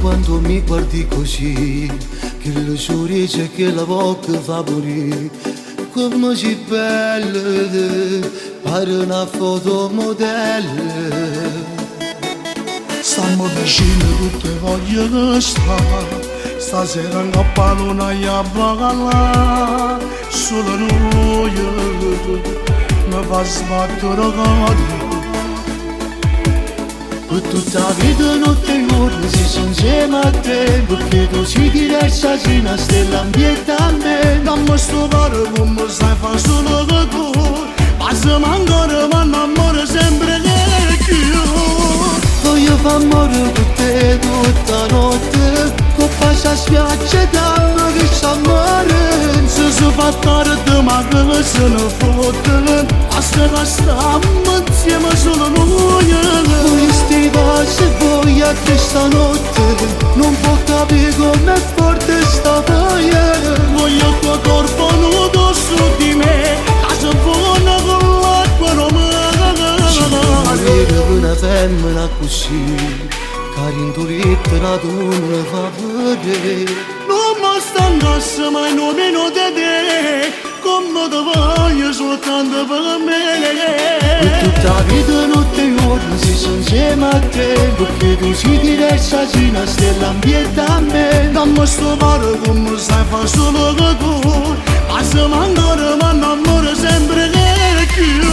quando mi guardi così, che le sorrise che la bocca fa morire, come sei bella, pare una fotomodella. Stiamo vicino, tutte vogliono stare. Stasera in pallona balla, solo noi mi fa sbattere cade. Per tutta la vita notte e giorno si sono insieme a te, perché tu sei diversa, sei una stella ambiente a me. Dammi sto cuore come sai fa solo che tu, passami ancora ma innamoro sempre che più. Voglio far amore con te tutta notte, con pace a spiaggia dammi che s'amore. Se si fa tardi ma che se ne fotte, basta che stiamo insieme solo noi. Voglio stivare se voglio questa notte, non può capire com'è forte sta voglia. Voglio il tuo corpo nudo su di me, che si buona con l'acqua romana. Ci può morire per una femmina così, che rinturita una donna fa vedere. Non mi stancasse mai nemmeno di te, come ti voglio soltanto per me. Per tutta la vita notte e giorno si sono insieme a te, perché tu sei diversa, sei una stella ambiente a me. Dammi sto cuore come sai fa solo che tu, passami ancora ma innamoro sempre che più.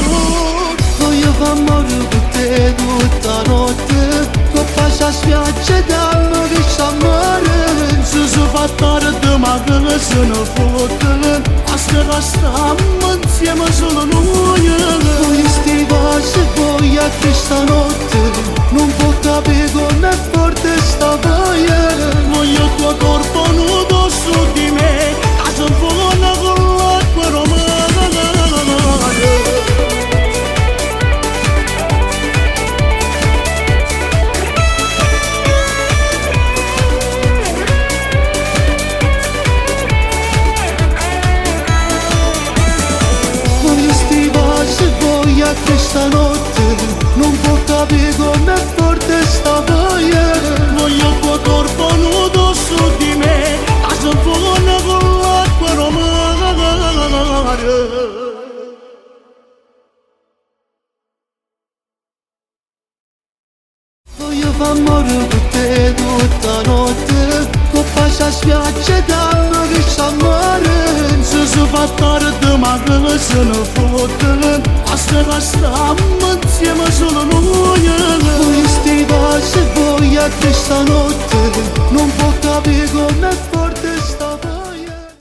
Voglio far amore con te tutta notte, con pace a spiaggia dammi che s'amore. Se si fa tardi ma che se ne fotte, basta che stiamo insieme solo noi. Voglio stivare se voglio questa notte, non può capire com'è forte sta voglia. Voglio il tuo corpo nudo su di me, che si buona con l'acqua romana. Voglio stivare se voglio questa notte, non può capire com'è forte sta voglia. Voglio il tuo corpo nudo su di me, che si buona con l'acqua romana. Voglio far amore con te tutta notte, con pace a spiaggia dammi che s'amore. Se si fa tardi ma che se ne fotte, basta che stiamo insieme solo noi. Voglio stivare se voglio questa notte, non può capire com'è forte.